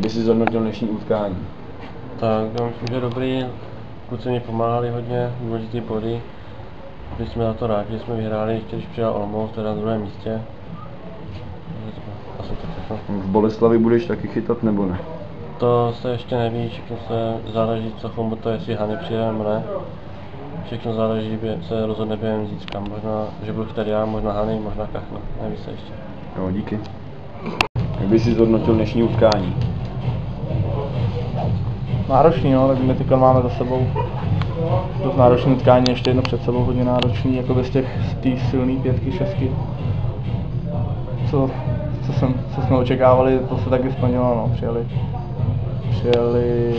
by si zhodnotil dnešní utkání? Tak, já myslím, že dobrý. Kluci mi pomáhali hodně, důležitý body. Byli jsme za to rádi, že jsme vyhráli, ještě když přijel Olomouc, teda na druhém místě. Asi to všechno. V Boleslavi budeš taky chytat nebo ne? To se ještě neví, všechno se záleží, co Chombuto, jestli Hany přijde nebo ne. Všechno záleží, se rozhodne během zítřka. Možná, že budu chytat já, možná Hany, možná Kachna, neví se ještě. Jo, díky. Jak by si zhodnotil dnešní utkání? Náročný, no, tak my teďka máme za sebou dost náročný utkání, ještě jedno před sebou hodně náročný, jako bez z té silné 5, 6. Co jsme očekávali, to se taky splnilo, no, přijeli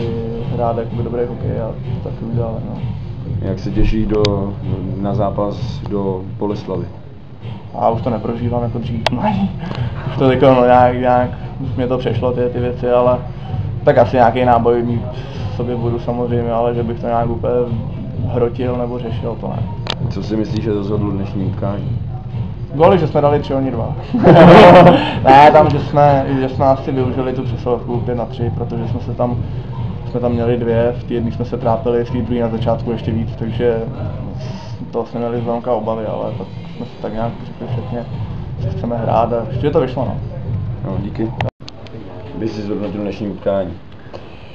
hrát jakoby dobrý hokej a to taky udělali, no. Jak se těší na zápas do Boleslavy? A už to neprožívám jako dřív, už to teďka, no, nějak mě to přešlo ty věci, ale tak asi nějaký náboj mít v sobě budu samozřejmě, ale že bych to nějak úplně hrotil nebo řešil, to ne. Co si myslíš, že rozhodl dnešní utkání? Góly, že jsme dali 3, oni 2. Ne, tam, že jsme asi využili tu přesilovku 5-3, protože jsme tam měli 2, v té jedné jsme se trápili, v té druhé na začátku ještě víc, takže to jsme měli velká obavy, ale tak jsme si tak nějak řekli všechny, že chceme hrát a ještě to vyšlo, no. No, díky. By si zhodnotil dnešní utkání?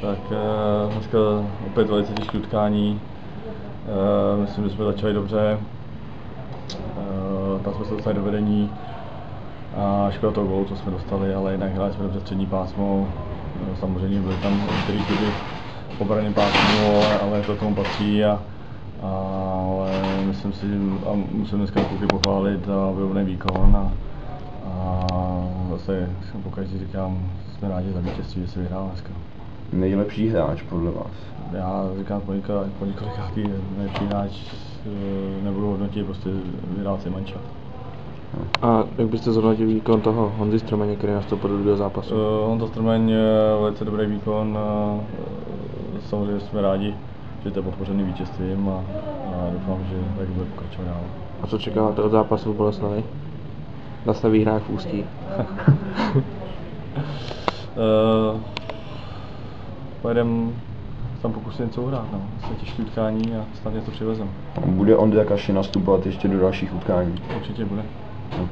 Tak dneska opět velice těžké utkání. Myslím, že jsme začali dobře. Tam jsme se dostali do vedení a škoda toho gólu, co jsme dostali, ale jinak hráli jsme dobře střední pásmo. Samozřejmě byly tam některé chyby v obraně pásmu, ale to tomu patří. Ale myslím si, a musím dneska kluky pochválit za vyrovnaný výkon a zase pokaždé říkám, jsme rádi za vítězství, že se vyhrál dneska. Nejlepší hráč podle vás? Já říkám po několikátý nejlepší hráč nebudu hodnotit, prostě vyhrál si manča. A jak byste zhodnotil výkon toho Honzy Strmeně, který nastoupil do druhého zápasu? Honza Strmeň, velice dobrý výkon, samozřejmě jsme rádi, že to je podpořený vítězstvím a doufám, že tak bude pokračovat dál. A co čekáte od zápasu v Boleslavi? Zase výhrách v Ústí. Pojedem tam pokusit něco uhrát, no. Je těžké utkání a snad něco přivezem. Bude Ondra Kaši nastupovat ještě do dalších utkání? Určitě bude. No.